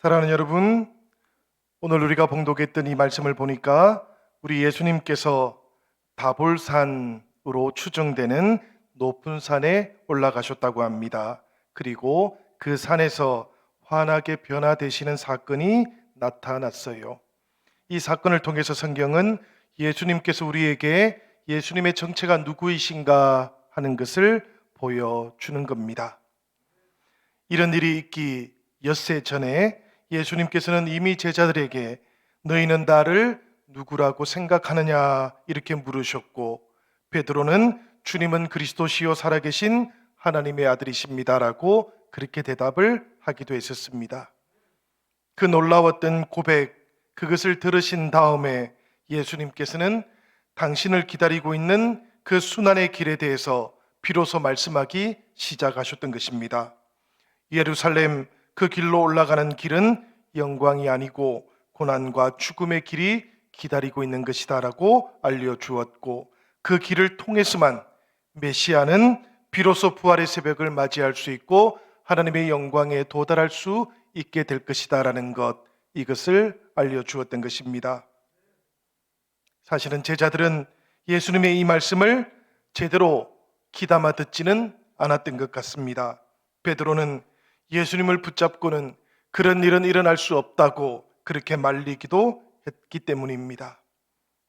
사랑하는 여러분, 오늘 우리가 봉독했던 이 말씀을 보니까 우리 예수님께서 다볼산으로 추정되는 높은 산에 올라가셨다고 합니다. 그리고 그 산에서 환하게 변화되시는 사건이 나타났어요. 이 사건을 통해서 성경은 예수님께서 우리에게 예수님의 정체가 누구이신가 하는 것을 보여주는 겁니다. 이런 일이 있기 엿새 전에 예수님께서는 이미 제자들에게 너희는 나를 누구라고 생각하느냐 이렇게 물으셨고, 베드로는 주님은 그리스도시요 살아계신 하나님의 아들이십니다라고 그렇게 대답을 하기도 했었습니다. 그 놀라웠던 고백, 그것을 들으신 다음에 예수님께서는 당신을 기다리고 있는 그 순환의 길에 대해서 비로소 말씀하기 시작하셨던 것입니다. 예루살렘 그 길로 올라가는 길은 영광이 아니고 고난과 죽음의 길이 기다리고 있는 것이다라고 알려주었고, 그 길을 통해서만 메시아는 비로소 부활의 새벽을 맞이할 수 있고 하나님의 영광에 도달할 수 있게 될 것이다라는 것, 이것을 알려주었던 것입니다. 사실은 제자들은 예수님의 이 말씀을 제대로 귀담아 듣지는 않았던 것 같습니다. 베드로는 예수님을 붙잡고는 그런 일은 일어날 수 없다고 그렇게 말리기도 했기 때문입니다.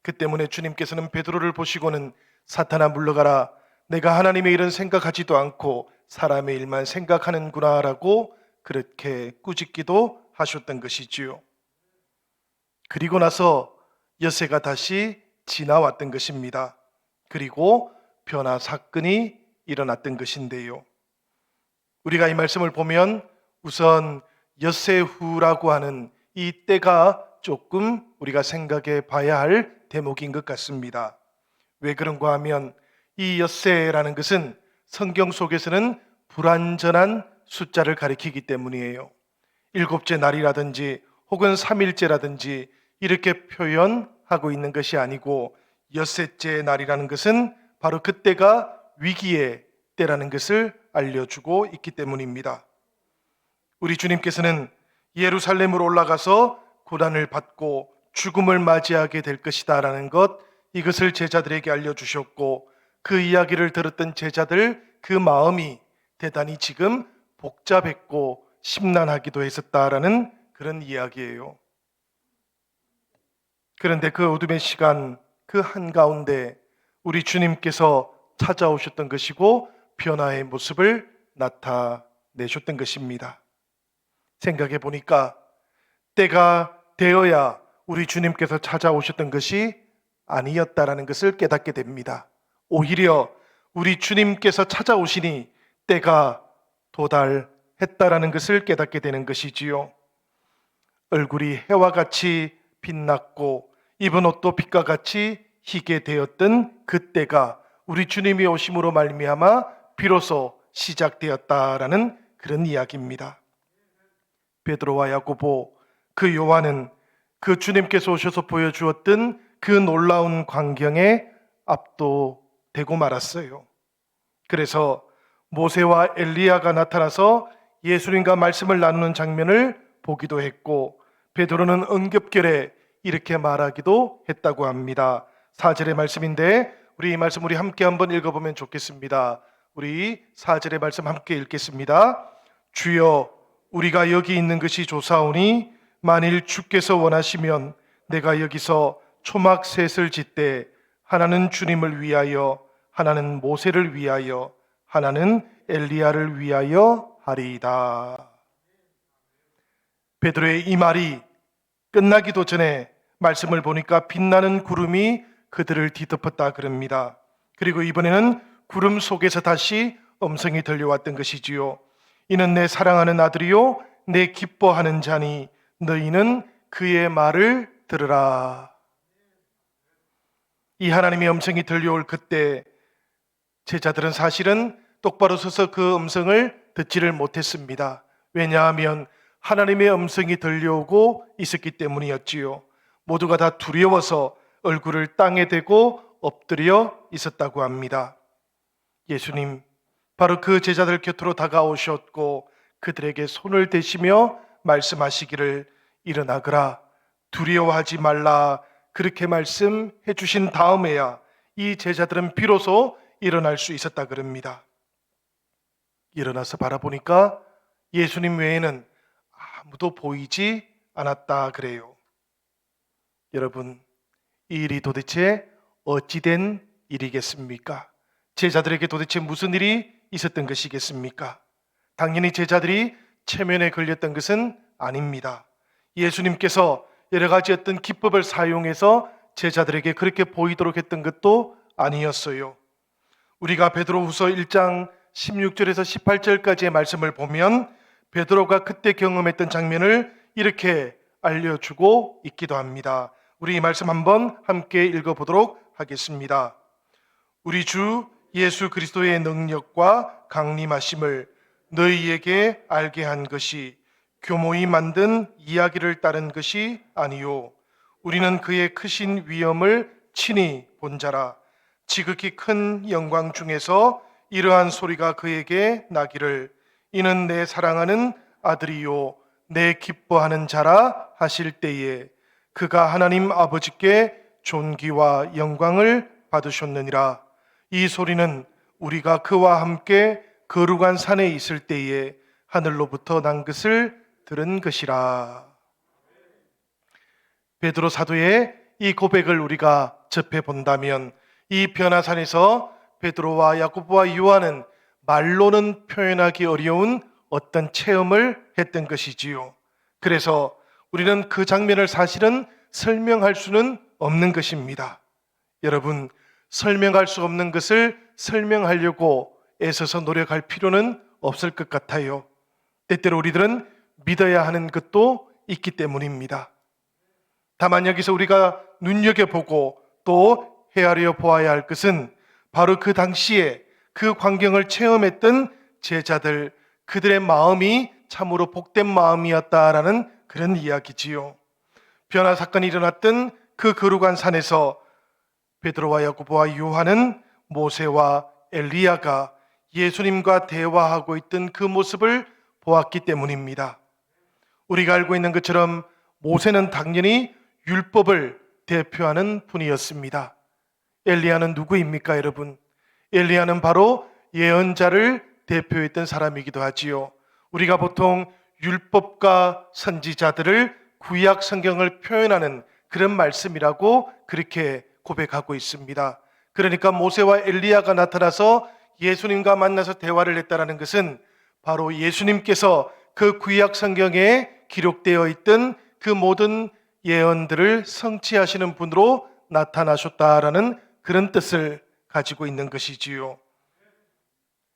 그 때문에 주님께서는 베드로를 보시고는 사탄아 물러가라, 내가 하나님의 일은 생각하지도 않고 사람의 일만 생각하는구나 라고 그렇게 꾸짖기도 하셨던 것이지요. 그리고 나서 엿새가 다시 지나왔던 것입니다. 그리고 변화 사건이 일어났던 것인데요, 우리가 이 말씀을 보면 우선 엿새 후라고 하는 이 때가 조금 우리가 생각해 봐야 할 대목인 것 같습니다. 왜 그런가 하면 이 엿새라는 것은 성경 속에서는 불완전한 숫자를 가리키기 때문이에요. 일곱째 날이라든지 혹은 3일째라든지 이렇게 표현하고 있는 것이 아니고, 엿새째 날이라는 것은 바로 그때가 위기의 때라는 것을 알려주고 있기 때문입니다. 우리 주님께서는 예루살렘으로 올라가서 고난을 받고 죽음을 맞이하게 될 것이다 라는 것, 이것을 제자들에게 알려주셨고, 그 이야기를 들었던 제자들 그 마음이 대단히 지금 복잡했고 심란하기도 했었다라는 그런 이야기예요. 그런데 그 어둠의 시간 그 한가운데 우리 주님께서 찾아오셨던 것이고 변화의 모습을 나타내셨던 것입니다. 생각해 보니까 때가 되어야 우리 주님께서 찾아오셨던 것이 아니었다라는 것을 깨닫게 됩니다. 오히려 우리 주님께서 찾아오시니 때가 도달했다라는 것을 깨닫게 되는 것이지요. 얼굴이 해와 같이 빛났고 입은 옷도 빛과 같이 희게 되었던 그때가 우리 주님이 오심으로 말미암아 비로소 시작되었다라는 그런 이야기입니다. 베드로와 야고보, 그 요한은 그 주님께서 오셔서 보여주었던 그 놀라운 광경에 압도되고 말았어요. 그래서 모세와 엘리야가 나타나서 예수님과 말씀을 나누는 장면을 보기도 했고, 베드로는 응급결에 이렇게 말하기도 했다고 합니다. 4절의 말씀인데 우리 이 말씀 우리 함께 한번 읽어보면 좋겠습니다. 우리 4절의 말씀 함께 읽겠습니다. 주여, 우리가 여기 있는 것이 좋사오니 만일 주께서 원하시면 내가 여기서 초막셋을 짓되 하나는 주님을 위하여, 하나는 모세를 위하여, 하나는 엘리야를 위하여 하리이다. 베드로의 이 말이 끝나기도 전에 말씀을 보니까 빛나는 구름이 그들을 뒤덮었다 그럽니다. 그리고 이번에는 구름 속에서 다시 음성이 들려왔던 것이지요. 이는 내 사랑하는 아들이요 내 기뻐하는 자니 너희는 그의 말을 들으라. 이 하나님의 음성이 들려올 그때 제자들은 사실은 똑바로 서서 그 음성을 듣지를 못했습니다. 왜냐하면 하나님의 음성이 들려오고 있었기 때문이었지요. 모두가 다 두려워서 얼굴을 땅에 대고 엎드려 있었다고 합니다. 예수님 바로 그 제자들 곁으로 다가오셨고 그들에게 손을 대시며 말씀하시기를 일어나거라, 두려워하지 말라, 그렇게 말씀해 주신 다음에야 이 제자들은 비로소 일어날 수 있었다 그럽니다. 일어나서 바라보니까 예수님 외에는 아무도 보이지 않았다 그래요. 여러분, 이 일이 도대체 어찌된 일이겠습니까? 제자들에게 도대체 무슨 일이 있었던 것이겠습니까? 당연히 제자들이 체면에 걸렸던 것은 아닙니다. 예수님께서 여러 가지 어떤 기법을 사용해서 제자들에게 그렇게 보이도록 했던 것도 아니었어요. 우리가 베드로후서 1장 16절에서 18절까지의 말씀을 보면 베드로가 그때 경험했던 장면을 이렇게 알려주고 있기도 합니다. 우리 이 말씀 한번 함께 읽어보도록 하겠습니다. 우리 주 예수 그리스도의 능력과 강림하심을 너희에게 알게 한 것이 교모이 만든 이야기를 따른 것이 아니요, 우리는 그의 크신 위엄을 친히 본 자라. 지극히 큰 영광 중에서 이러한 소리가 그에게 나기를 이는 내 사랑하는 아들이요 내 기뻐하는 자라 하실 때에 그가 하나님 아버지께 존귀와 영광을 받으셨느니라. 이 소리는 우리가 그와 함께 거룩한 산에 있을 때에 하늘로부터 난 것을 들은 것이라. 베드로 사도의 이 고백을 우리가 접해 본다면 이 변화산에서 베드로와 야고보와 요한은 말로는 표현하기 어려운 어떤 체험을 했던 것이지요. 그래서 우리는 그 장면을 사실은 설명할 수는 없는 것입니다. 여러분, 설명할 수 없는 것을 설명하려고 애써서 노력할 필요는 없을 것 같아요. 때때로 우리들은 믿어야 하는 것도 있기 때문입니다. 다만 여기서 우리가 눈여겨보고 또 헤아려 보아야 할 것은 바로 그 당시에 그 광경을 체험했던 제자들, 그들의 마음이 참으로 복된 마음이었다라는 그런 이야기지요. 변화 사건이 일어났던 그 거룩한 산에서 베드로와 야고보와 요한은 모세와 엘리야가 예수님과 대화하고 있던 그 모습을 보았기 때문입니다. 우리가 알고 있는 것처럼 모세는 당연히 율법을 대표하는 분이었습니다. 엘리야는 누구입니까, 여러분? 엘리야는 바로 예언자를 대표했던 사람이기도 하지요. 우리가 보통 율법과 선지자들을 구약 성경을 표현하는 그런 말씀이라고 그렇게 고백하고 있습니다. 그러니까 모세와 엘리야가 나타나서 예수님과 만나서 대화를 했다는 것은 바로 예수님께서 그 구약 성경에 기록되어 있던 그 모든 예언들을 성취하시는 분으로 나타나셨다라는 그런 뜻을 가지고 있는 것이지요.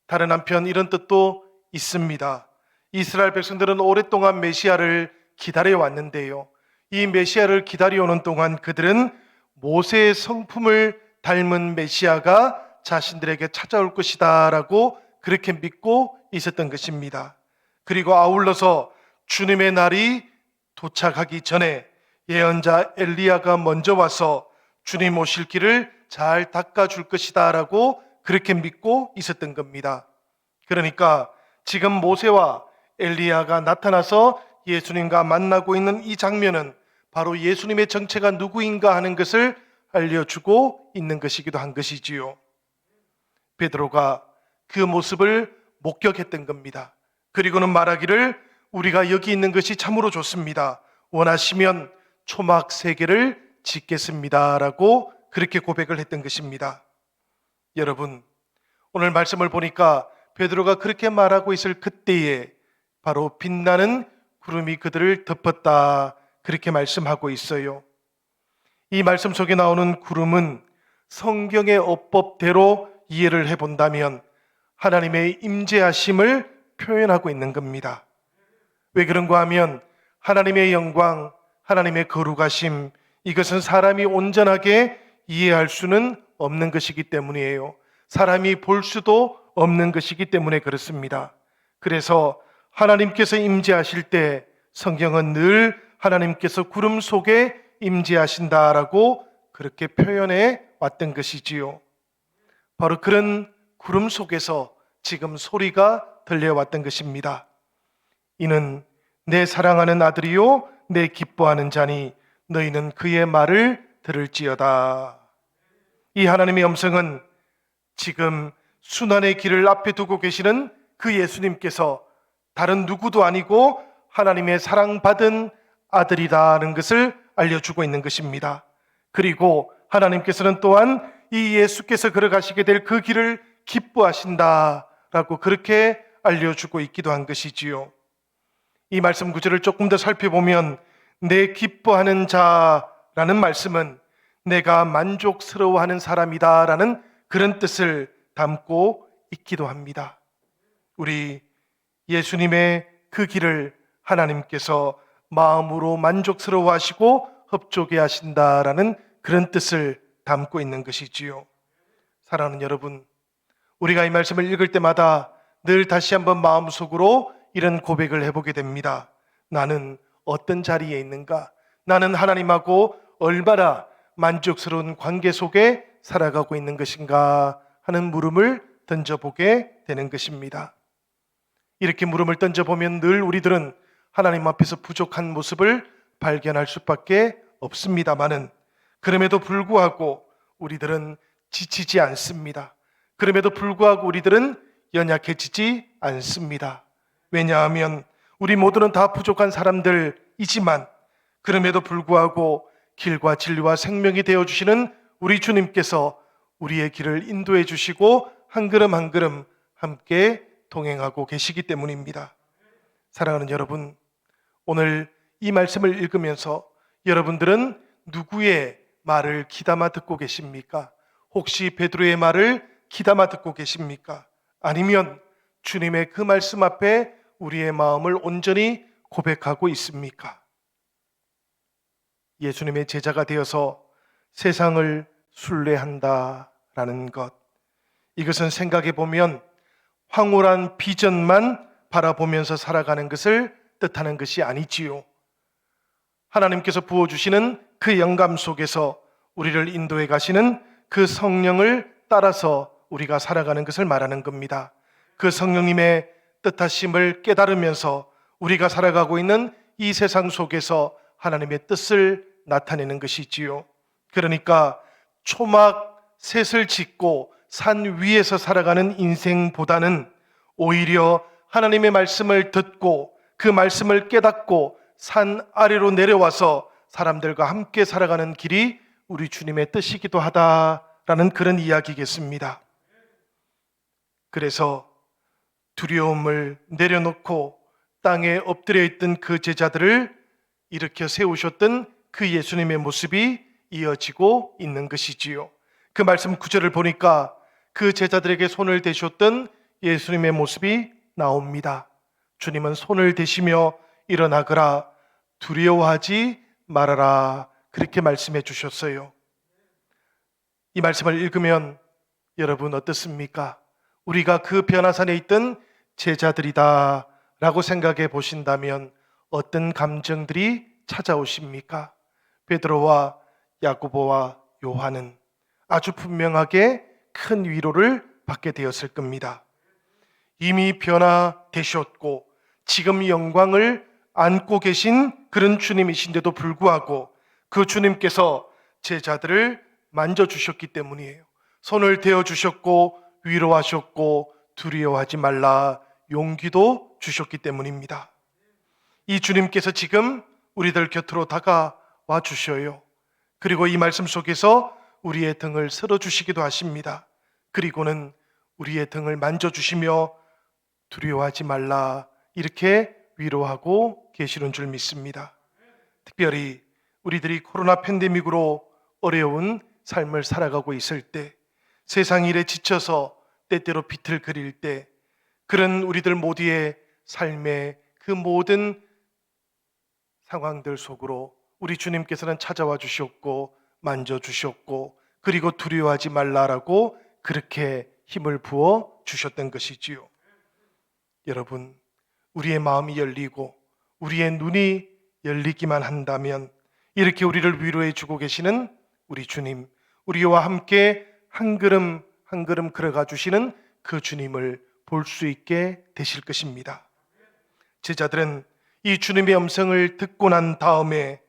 다른 한편 이런 뜻도 있습니다. 이스라엘 백성들은 오랫동안 메시아를 기다려 왔는데요, 이 메시아를 기다려오는 동안 그들은 모세의 성품을 닮은 메시아가 자신들에게 찾아올 것이다 라고 그렇게 믿고 있었던 것입니다. 그리고 아울러서 주님의 날이 도착하기 전에 예언자 엘리야가 먼저 와서 주님 오실 길을 잘 닦아줄 것이다 라고 그렇게 믿고 있었던 겁니다. 그러니까 지금 모세와 엘리야가 나타나서 예수님과 만나고 있는 이 장면은 바로 예수님의 정체가 누구인가 하는 것을 알려주고 있는 것이기도 한 것이지요. 베드로가 그 모습을 목격했던 겁니다. 그리고는 말하기를 우리가 여기 있는 것이 참으로 좋습니다. 원하시면 초막 3개를 짓겠습니다 라고 그렇게 고백을 했던 것입니다. 여러분, 오늘 말씀을 보니까 베드로가 그렇게 말하고 있을 그때에 바로 빛나는 구름이 그들을 덮었다 그렇게 말씀하고 있어요. 이 말씀 속에 나오는 구름은 성경의 어법대로 이해를 해본다면 하나님의 임재하심을 표현하고 있는 겁니다. 왜 그런가 하면 하나님의 영광, 하나님의 거룩하심, 이것은 사람이 온전하게 이해할 수는 없는 것이기 때문이에요. 사람이 볼 수도 없는 것이기 때문에 그렇습니다. 그래서 하나님께서 임재하실 때 성경은 늘 하나님께서 구름 속에 임재하신다라고 그렇게 표현해 왔던 것이지요. 바로 그런 구름 속에서 지금 소리가 들려왔던 것입니다. 이는 내 사랑하는 아들이요 내 기뻐하는 자니 너희는 그의 말을 들을지어다. 이 하나님의 음성은 지금 순환의 길을 앞에 두고 계시는 그 예수님께서 다른 누구도 아니고 하나님의 사랑받은 아들이라는 것을 알려주고 있는 것입니다. 그리고 하나님께서는 또한 이 예수께서 걸어가시게 될 그 길을 기뻐하신다라고 그렇게 알려주고 있기도 한 것이지요. 이 말씀 구절을 조금 더 살펴보면 내 기뻐하는 자라는 말씀은 내가 만족스러워하는 사람이다라는 그런 뜻을 담고 있기도 합니다. 우리 예수님의 그 길을 하나님께서 마음으로 만족스러워하시고 흡족해 하신다라는 그런 뜻을 담고 있는 것이지요. 사랑하는 여러분, 우리가 이 말씀을 읽을 때마다 늘 다시 한번 마음속으로 이런 고백을 해보게 됩니다. 나는 어떤 자리에 있는가? 나는 하나님하고 얼마나 만족스러운 관계 속에 살아가고 있는 것인가 하는 물음을 던져보게 되는 것입니다. 이렇게 물음을 던져보면 늘 우리들은 하나님 앞에서 부족한 모습을 발견할 수밖에 없습니다마는 그럼에도 불구하고 우리들은 지치지 않습니다. 그럼에도 불구하고 우리들은 연약해지지 않습니다. 왜냐하면 우리 모두는 다 부족한 사람들이지만 그럼에도 불구하고 길과 진리와 생명이 되어주시는 우리 주님께서 우리의 길을 인도해 주시고 한 걸음 한 걸음 함께 동행하고 계시기 때문입니다. 사랑하는 여러분, 오늘 이 말씀을 읽으면서 여러분들은 누구의 말을 귀담아 듣고 계십니까? 혹시 베드로의 말을 귀담아 듣고 계십니까? 아니면 주님의 그 말씀 앞에 우리의 마음을 온전히 고백하고 있습니까? 예수님의 제자가 되어서 세상을 순례한다라는 것, 이것은 생각해 보면 황홀한 비전만 바라보면서 살아가는 것을 뜻하는 것이 아니지요. 하나님께서 부어주시는 그 영감 속에서 우리를 인도해 가시는 그 성령을 따라서 우리가 살아가는 것을 말하는 겁니다. 그 성령님의 뜻하심을 깨달으면서 우리가 살아가고 있는 이 세상 속에서 하나님의 뜻을 나타내는 것이지요. 그러니까 초막 셋을 짓고 산 위에서 살아가는 인생보다는 오히려 하나님의 말씀을 듣고 그 말씀을 깨닫고 산 아래로 내려와서 사람들과 함께 살아가는 길이 우리 주님의 뜻이기도 하다라는 그런 이야기겠습니다. 그래서 두려움을 내려놓고 땅에 엎드려 있던 그 제자들을 일으켜 세우셨던 그 예수님의 모습이 이어지고 있는 것이지요. 그 말씀 구절을 보니까 그 제자들에게 손을 대셨던 예수님의 모습이 나옵니다. 주님은 손을 대시며 일어나거라, 두려워하지 말아라, 그렇게 말씀해 주셨어요. 이 말씀을 읽으면 여러분 어떻습니까? 우리가 그 변화산에 있던 제자들이다 라고 생각해 보신다면 어떤 감정들이 찾아오십니까? 베드로와 야고보와 요한은 아주 분명하게 큰 위로를 받게 되었을 겁니다. 이미 변화되셨고 지금 영광을 안고 계신 그런 주님이신데도 불구하고 그 주님께서 제자들을 만져주셨기 때문이에요. 손을 대어주셨고 위로하셨고 두려워하지 말라 용기도 주셨기 때문입니다. 이 주님께서 지금 우리들 곁으로 다가와 주셔요. 그리고 이 말씀 속에서 우리의 등을 쓸어주시기도 하십니다. 그리고는 우리의 등을 만져주시며 두려워하지 말라 이렇게 위로하고 계시는 줄 믿습니다. 특별히 우리들이 코로나 팬데믹으로 어려운 삶을 살아가고 있을 때, 세상 일에 지쳐서 때때로 비틀거릴 때, 그런 우리들 모두의 삶의 그 모든 상황들 속으로 우리 주님께서는 찾아와 주셨고 만져주셨고 그리고 두려워하지 말라라고 그렇게 힘을 부어 주셨던 것이지요. 여러분, 우리의 마음이 열리고 우리의 눈이 열리기만 한다면 이렇게 우리를 위로해 주고 계시는 우리 주님, 우리와 함께 한 걸음 한 걸음 걸어가 주시는 그 주님을 볼 수 있게 되실 것입니다. 제자들은 이 주님의 음성을 듣고 난 다음에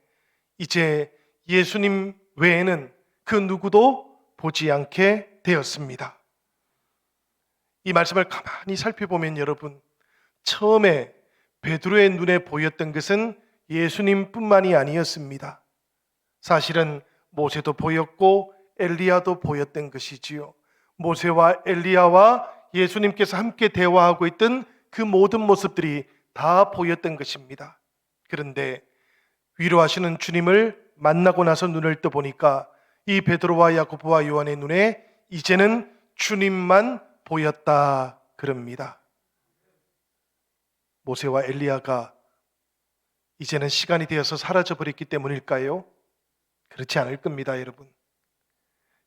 이제 예수님 외에는 그 누구도 보지 않게 되었습니다. 이 말씀을 가만히 살펴보면 여러분, 처음에 베드로의 눈에 보였던 것은 예수님뿐만이 아니었습니다. 사실은 모세도 보였고 엘리야도 보였던 것이지요. 모세와 엘리야와 예수님께서 함께 대화하고 있던 그 모든 모습들이 다 보였던 것입니다. 그런데 위로하시는 주님을 만나고 나서 눈을 떠보니까 이 베드로와 야고보와 요한의 눈에 이제는 주님만 보였다 그럽니다. 모세와 엘리야가 이제는 시간이 되어서 사라져 버렸기 때문일까요? 그렇지 않을 겁니다, 여러분.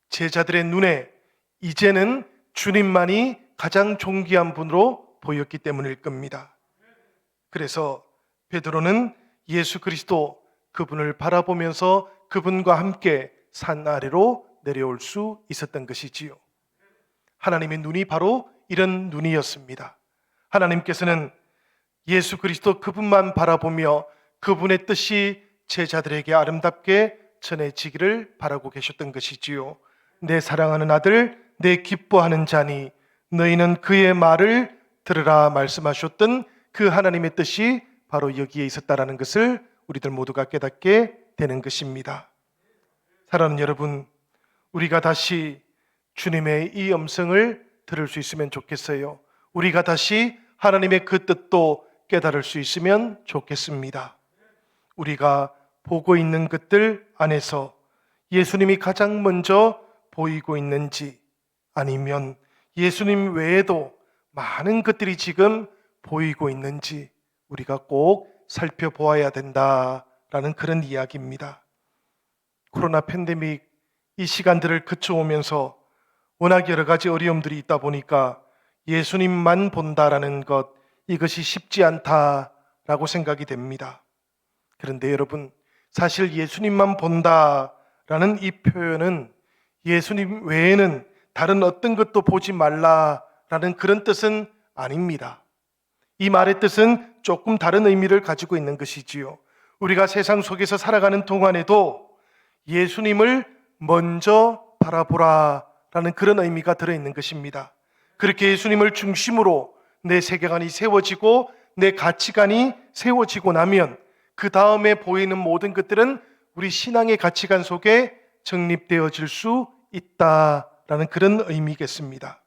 제자들의 눈에 이제는 주님만이 가장 존귀한 분으로 보였기 때문일 겁니다. 그래서 베드로는 예수 그리스도 그분을 바라보면서 그분과 함께 산 아래로 내려올 수 있었던 것이지요. 하나님의 눈이 바로 이런 눈이었습니다. 하나님께서는 예수 그리스도 그분만 바라보며 그분의 뜻이 제자들에게 아름답게 전해지기를 바라고 계셨던 것이지요. 내 사랑하는 아들, 내 기뻐하는 자니 너희는 그의 말을 들으라 말씀하셨던 그 하나님의 뜻이 바로 여기에 있었다라는 것을 우리들 모두가 깨닫게 되는 것입니다. 사랑하는 여러분, 우리가 다시 주님의 이 음성을 들을 수 있으면 좋겠어요. 우리가 다시 하나님의 그 뜻도 깨달을 수 있으면 좋겠습니다. 우리가 보고 있는 것들 안에서 예수님이 가장 먼저 보이고 있는지, 아니면 예수님 외에도 많은 것들이 지금 보이고 있는지 우리가 꼭 살펴보아야 된다라는 그런 이야기입니다. 코로나 팬데믹 이 시간들을 거쳐오면서 워낙 여러 가지 어려움들이 있다 보니까 예수님만 본다라는 것, 이것이 쉽지 않다라고 생각이 됩니다. 그런데 여러분, 사실 예수님만 본다라는 이 표현은 예수님 외에는 다른 어떤 것도 보지 말라라는 그런 뜻은 아닙니다. 이 말의 뜻은 조금 다른 의미를 가지고 있는 것이지요. 우리가 세상 속에서 살아가는 동안에도 예수님을 먼저 바라보라라는 그런 의미가 들어있는 것입니다. 그렇게 예수님을 중심으로 내 세계관이 세워지고 내 가치관이 세워지고 나면 그 다음에 보이는 모든 것들은 우리 신앙의 가치관 속에 정립되어질 수 있다라는 그런 의미겠습니다.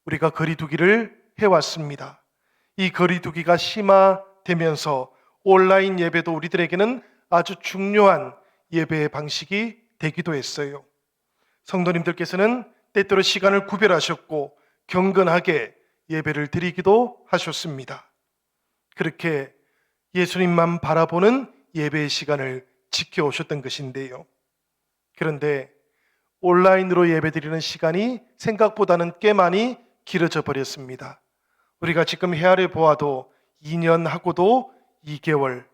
우리가 거리두기를 해왔습니다. 이 거리두기가 심화되면서 온라인 예배도 우리들에게는 아주 중요한 예배의 방식이 되기도 했어요. 성도님들께서는 때때로 시간을 구별하셨고 경건하게 예배를 드리기도 하셨습니다. 그렇게 예수님만 바라보는 예배의 시간을 지켜오셨던 것인데요. 그런데 온라인으로 예배드리는 시간이 생각보다는 꽤 많이 길어져 버렸습니다. 우리가 지금 헤아려 보아도 2년하고도 2개월,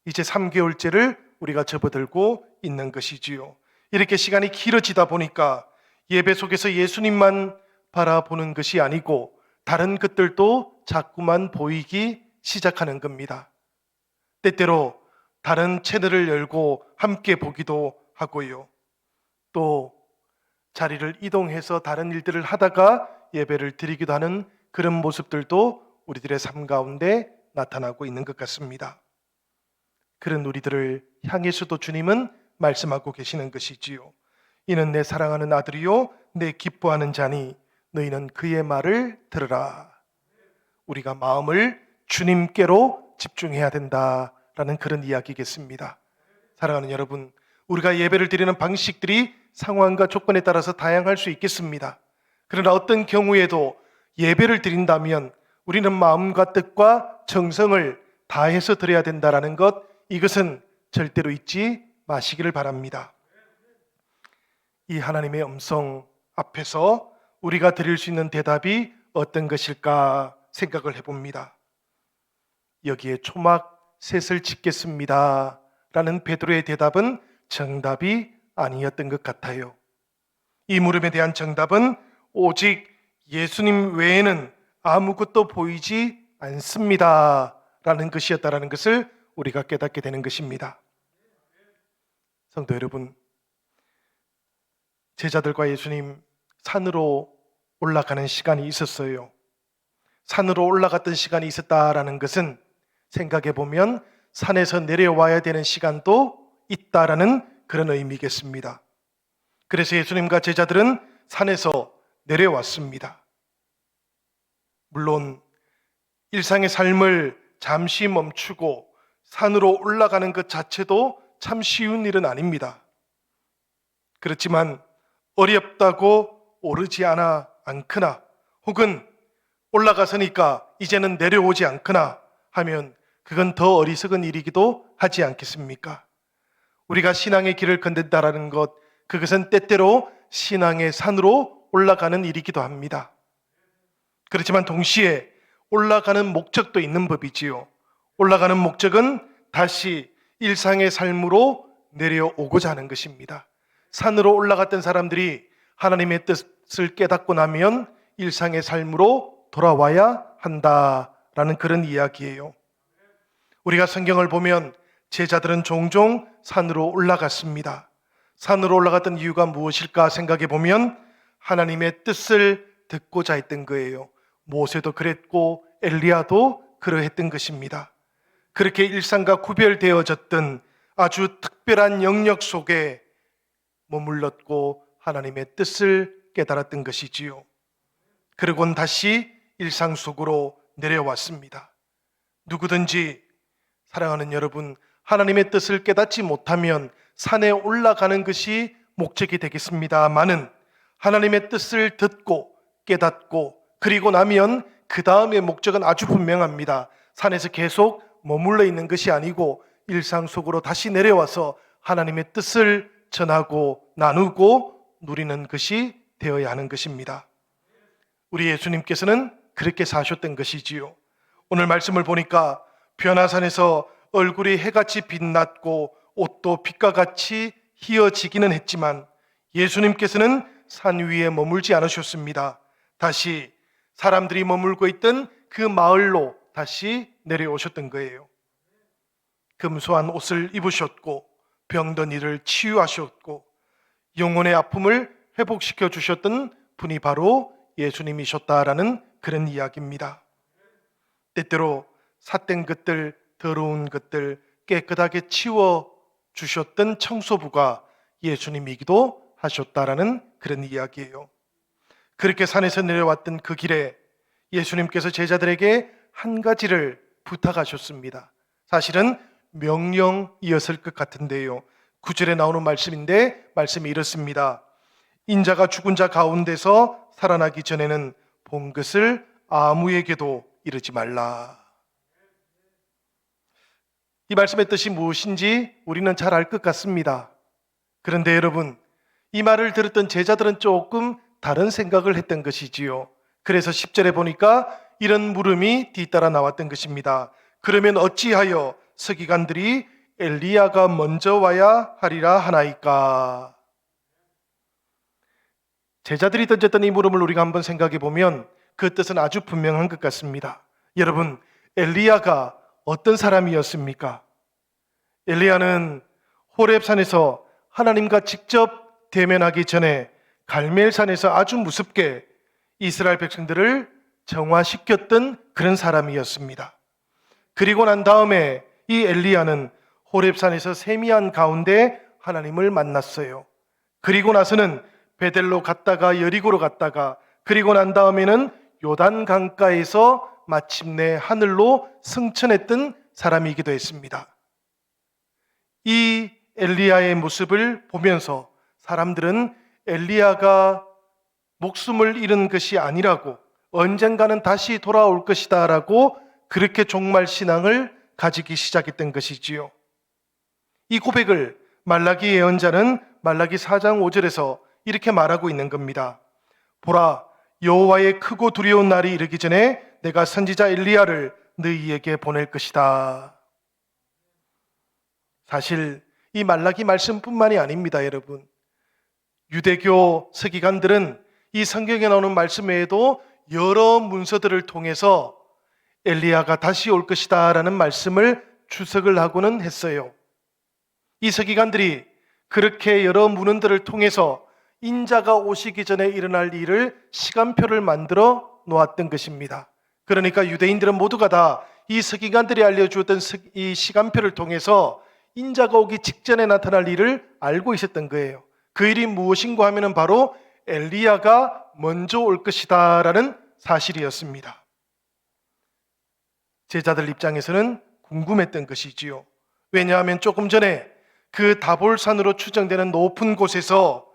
이제 3개월째를 우리가 접어들고 있는 것이지요. 이렇게 시간이 길어지다 보니까 예배 속에서 예수님만 바라보는 것이 아니고 다른 것들도 자꾸만 보이기 시작하는 겁니다. 때때로 다른 채널을 열고 함께 보기도 하고요. 또 자리를 이동해서 다른 일들을 하다가 예배를 드리기도 하는 그런 모습들도 우리들의 삶 가운데 나타나고 있는 것 같습니다. 그런 우리들을 향해서도 주님은 말씀하고 계시는 것이지요. 이는 내 사랑하는 아들이요 내 기뻐하는 자니 너희는 그의 말을 들으라. 우리가 마음을 주님께로 집중해야 된다라는 그런 이야기겠습니다. 사랑하는 여러분, 우리가 예배를 드리는 방식들이 상황과 조건에 따라서 다양할 수 있겠습니다. 그러나 어떤 경우에도 예배를 드린다면 우리는 마음과 뜻과 정성을 다해서 드려야 된다는 것, 이것은 절대로 잊지 마시기를 바랍니다. 이 하나님의 음성 앞에서 우리가 드릴 수 있는 대답이 어떤 것일까 생각을 해봅니다. 여기에 초막 셋을 짓겠습니다 라는 베드로의 대답은 정답이 아니었던 것 같아요. 이 물음에 대한 정답은 오직 예수님 외에는 아무것도 보이지 않습니다 있다라는 것이었다라는 것을 우리가 깨닫게 되는 것입니다. 성도 여러분, 제자들과 예수님 산으로 올라가는 시간이 있었어요. 산으로 올라갔던 시간이 있었다라는 것은 생각해 보면 산에서 내려와야 되는 시간도 있다라는 그런 의미겠습니다. 그래서 예수님과 제자들은 산에서 내려왔습니다. 물론 일상의 삶을 잠시 멈추고 산으로 올라가는 것 자체도 참 쉬운 일은 아닙니다. 그렇지만 어렵다고 오르지 않거나 혹은 올라가서니까 이제는 내려오지 않거나 하면 그건 더 어리석은 일이기도 하지 않겠습니까? 우리가 신앙의 길을 건넨다라는 것, 그것은 때때로 신앙의 산으로 올라가는 일이기도 합니다. 그렇지만 동시에 올라가는 목적도 있는 법이지요. 올라가는 목적은 다시 일상의 삶으로 내려오고자 하는 것입니다. 산으로 올라갔던 사람들이 하나님의 뜻을 깨닫고 나면 일상의 삶으로 돌아와야 한다라는 그런 이야기예요. 우리가 성경을 보면 제자들은 종종 산으로 올라갔습니다. 산으로 올라갔던 이유가 무엇일까 생각해 보면 하나님의 뜻을 듣고자 했던 거예요. 모세도 그랬고 엘리야도 그러했던 것입니다. 그렇게 일상과 구별되어졌던 아주 특별한 영역 속에 머물렀고 하나님의 뜻을 깨달았던 것이지요. 그리고는 다시 일상 속으로 내려왔습니다. 누구든지 사랑하는 여러분, 하나님의 뜻을 깨닫지 못하면 산에 올라가는 것이 목적이 되겠습니다마는 하나님의 뜻을 듣고 깨닫고 그리고 나면 그 다음의 목적은 아주 분명합니다. 산에서 계속 머물러 있는 것이 아니고 일상 속으로 다시 내려와서 하나님의 뜻을 전하고 나누고 누리는 것이 되어야 하는 것입니다. 우리 예수님께서는 그렇게 사셨던 것이지요. 오늘 말씀을 보니까 변화산에서 얼굴이 해같이 빛났고 옷도 빛과 같이 희어지기는 했지만 예수님께서는 산 위에 머물지 않으셨습니다. 다시 사람들이 머물고 있던 그 마을로 다시 내려오셨던 거예요. 금소한 옷을 입으셨고 병든 이를 치유하셨고 영혼의 아픔을 회복시켜 주셨던 분이 바로 예수님이셨다라는 그런 이야기입니다. 때때로 삿된 것들, 더러운 것들 깨끗하게 치워 주셨던 청소부가 예수님이기도 하셨다라는 그런 이야기예요. 그렇게 산에서 내려왔던 그 길에 예수님께서 제자들에게 한 가지를 부탁하셨습니다. 사실은 명령이었을 것 같은데요. 9절에 나오는 말씀인데 말씀이 이렇습니다. 인자가 죽은 자 가운데서 살아나기 전에는 본 것을 아무에게도 이르지 말라. 이 말씀의 뜻이 무엇인지 우리는 잘 알 것 같습니다. 그런데 여러분, 이 말을 들었던 제자들은 조금 다른 생각을 했던 것이지요. 그래서 10절에 보니까 이런 물음이 뒤따라 나왔던 것입니다. 그러면 어찌하여 서기관들이 엘리야가 먼저 와야 하리라 하나이까? 제자들이 던졌던 이 물음을 우리가 한번 생각해 보면 그 뜻은 아주 분명한 것 같습니다. 여러분, 엘리야가 어떤 사람이었습니까? 엘리야는 호렙산에서 하나님과 직접 대면하기 전에 갈멜산에서 아주 무섭게 이스라엘 백성들을 정화시켰던 그런 사람이었습니다. 그리고 난 다음에 이 엘리야는 호렙산에서 세미한 가운데 하나님을 만났어요. 그리고 나서는 베델로 갔다가 여리고로 갔다가 그리고 난 다음에는 요단 강가에서 마침내 하늘로 승천했던 사람이기도 했습니다. 이 엘리야의 모습을 보면서 사람들은 엘리야가 목숨을 잃은 것이 아니라고 언젠가는 다시 돌아올 것이다 라고 그렇게 종말 신앙을 가지기 시작했던 것이지요. 이 고백을 말라기 예언자는 말라기 4장 5절에서 이렇게 말하고 있는 겁니다. 보라, 여호와의 크고 두려운 날이 이르기 전에 내가 선지자 엘리야를 너희에게 보낼 것이다. 사실 이 말라기 말씀뿐만이 아닙니다, 여러분. 유대교 서기관들은 이 성경에 나오는 말씀 외에도 여러 문서들을 통해서 엘리야가 다시 올 것이다 라는 말씀을 추석을 하고는 했어요. 이 서기관들이 그렇게 여러 문헌들을 통해서 인자가 오시기 전에 일어날 일을 시간표를 만들어 놓았던 것입니다. 그러니까 유대인들은 모두가 다 이 서기관들이 알려주었던 이 시간표를 통해서 인자가 오기 직전에 나타날 일을 알고 있었던 거예요. 그 일이 무엇인가 하면은 바로 엘리야가 먼저 올 것이다 라는 사실이었습니다. 제자들 입장에서는 궁금했던 것이지요. 왜냐하면 조금 전에 그 다볼산으로 추정되는 높은 곳에서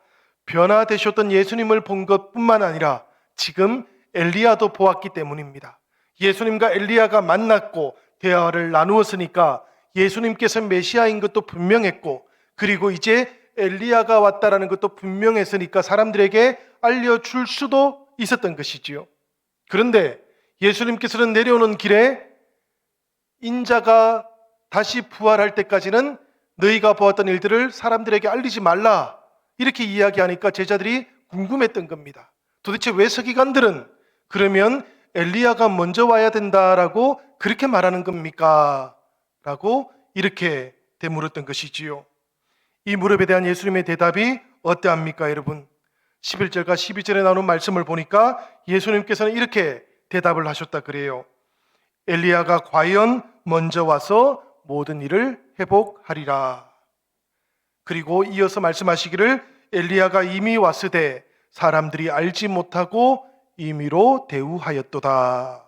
변화되셨던 예수님을 본 것뿐만 아니라 지금 엘리야도 보았기 때문입니다. 예수님과 엘리야가 만났고 대화를 나누었으니까 예수님께서 메시아인 것도 분명했고, 그리고 이제 엘리야가 왔다라는 것도 분명했으니까 사람들에게 알려줄 수도 있었던 것이지요. 그런데 예수님께서는 내려오는 길에 인자가 다시 부활할 때까지는 너희가 보았던 일들을 사람들에게 알리지 말라, 이렇게 이야기하니까 제자들이 궁금했던 겁니다. 도대체 왜 서기관들은 그러면 엘리야가 먼저 와야 된다라고 그렇게 말하는 겁니까? 라고 이렇게 되물었던 것이지요. 이 무렵에 대한 예수님의 대답이 어떠합니까, 여러분? 11절과 12절에 나오는 말씀을 보니까 예수님께서는 이렇게 대답을 하셨다 그래요. 엘리야가 과연 먼저 와서 모든 일을 회복하리라. 그리고 이어서 말씀하시기를 엘리야가 이미 왔으되 사람들이 알지 못하고 임의로 대우하였도다.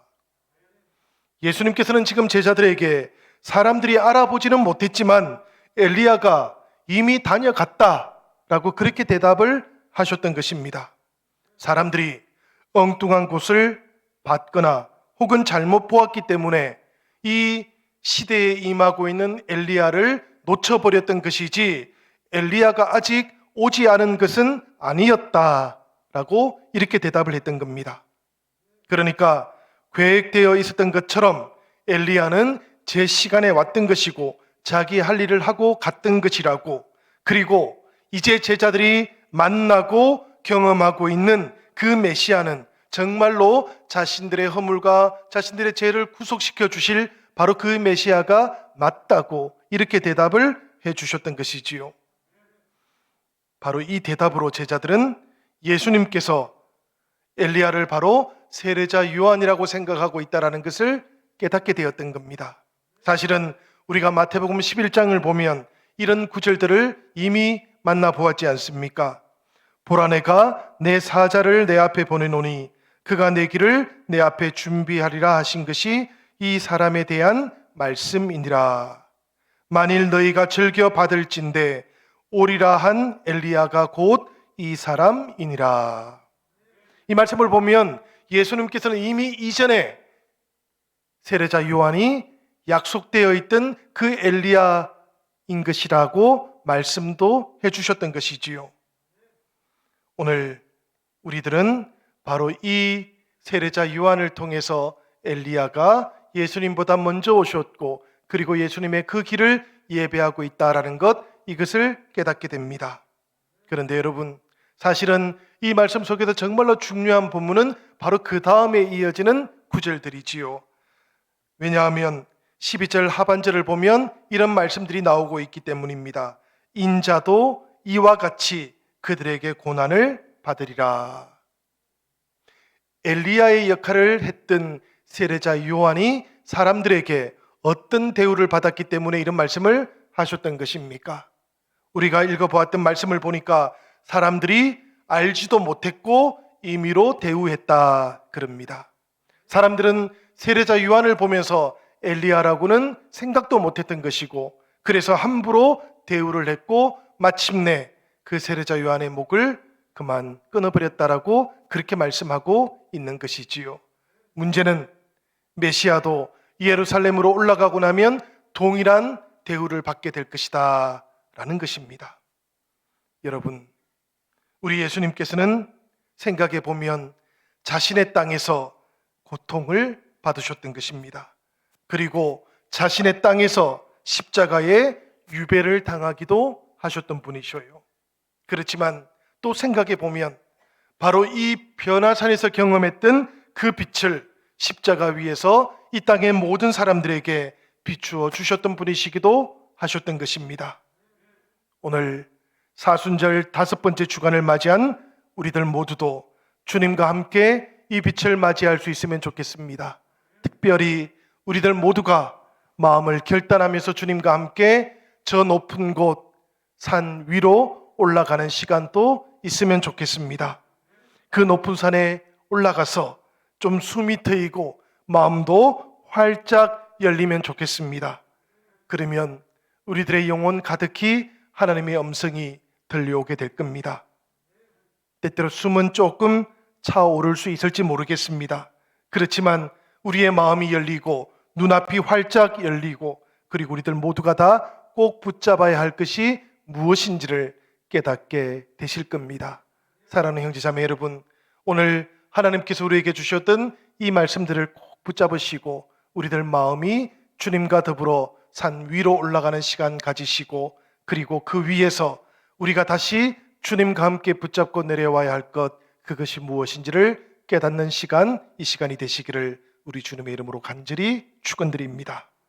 예수님께서는 지금 제자들에게 사람들이 알아보지는 못했지만 엘리야가 이미 다녀갔다라고 그렇게 대답을 하셨던 것입니다. 사람들이 엉뚱한 곳을 봤거나 혹은 잘못 보았기 때문에 이 시대에 임하고 있는 엘리야를 놓쳐버렸던 것이지 엘리야가 아직 오지 않은 것은 아니었다라고 이렇게 대답을 했던 겁니다. 그러니까 계획되어 있었던 것처럼 엘리야는 제 시간에 왔던 것이고 자기 할 일을 하고 갔던 것이라고, 그리고 이제 제자들이 만나고 경험하고 있는 그 메시아는 정말로 자신들의 허물과 자신들의 죄를 구속시켜 주실 바로 그 메시아가 맞다고 이렇게 대답을 해 주셨던 것이지요. 바로 이 대답으로 제자들은 예수님께서 엘리야를 바로 세례자 요한이라고 생각하고 있다는 것을 깨닫게 되었던 겁니다. 사실은 우리가 마태복음 11장을 보면 이런 구절들을 이미 만나보았지 않습니까? 보라, 내가 내 사자를 내 앞에 보내노니 그가 내 길을 내 앞에 준비하리라 하신 것이 이 사람에 대한 말씀이니라. 만일 너희가 즐겨 받을진대 오리라 한 엘리야가 곧 이 사람이니라. 이 말씀을 보면 예수님께서는 이미 이전에 세례자 요한이 약속되어 있던 그 엘리야인 것이라고 말씀도 해주셨던 것이지요. 오늘 우리들은 바로 이 세례자 요한을 통해서 엘리야가 예수님보다 먼저 오셨고 그리고 예수님의 그 길을 예배하고 있다라는 것, 이것을 깨닫게 됩니다. 그런데 여러분, 사실은 이 말씀 속에서 정말로 중요한 본문은 바로 그 다음에 이어지는 구절들이지요. 왜냐하면 12절 하반절을 보면 이런 말씀들이 나오고 있기 때문입니다. 인자도 이와 같이 그들에게 고난을 받으리라. 엘리야의 역할을 했던 세례자 요한이 사람들에게 어떤 대우를 받았기 때문에 이런 말씀을 하셨던 것입니까? 우리가 읽어보았던 말씀을 보니까 사람들이 알지도 못했고 임의로 대우했다 그럽니다. 사람들은 세례자 요한을 보면서 엘리야라고는 생각도 못했던 것이고, 그래서 함부로 대우를 했고 마침내 그 세례자 요한의 목을 그만 끊어버렸다라고 그렇게 말씀하고 있는 것이지요. 문제는 메시아도 예루살렘으로 올라가고 나면 동일한 대우를 받게 될 것이다 라는 것입니다. 여러분, 우리 예수님께서는 생각해 보면 자신의 땅에서 고통을 받으셨던 것입니다. 그리고 자신의 땅에서 십자가의 유배를 당하기도 하셨던 분이셔요. 그렇지만 또 생각해 보면 바로 이 변화산에서 경험했던 그 빛을 십자가 위에서 이 땅의 모든 사람들에게 비추어 주셨던 분이시기도 하셨던 것입니다. 오늘 사순절 5번째 주간을 맞이한 우리들 모두도 주님과 함께 이 빛을 맞이할 수 있으면 좋겠습니다. 특별히 우리들 모두가 마음을 결단하면서 주님과 함께 저 높은 곳 산 위로 올라가는 시간도 있으면 좋겠습니다. 그 높은 산에 올라가서 좀 숨이 트이고 마음도 활짝 열리면 좋겠습니다. 그러면 우리들의 영혼 가득히 하나님의 음성이 들려오게 될 겁니다. 때때로 숨은 조금 차오를 수 있을지 모르겠습니다. 그렇지만 우리의 마음이 열리고 눈앞이 활짝 열리고 그리고 우리들 모두가 다 꼭 붙잡아야 할 것이 무엇인지를 깨닫게 되실 겁니다. 사랑하는 형제자매 여러분, 오늘 하나님께서 우리에게 주셨던 이 말씀들을 꼭 붙잡으시고 우리들 마음이 주님과 더불어 산 위로 올라가는 시간 가지시고 그리고 그 위에서 우리가 다시 주님과 함께 붙잡고 내려와야 할 것, 그것이 무엇인지를 깨닫는 시간, 이 시간이 되시기를 우리 주님의 이름으로 간절히 축원드립니다.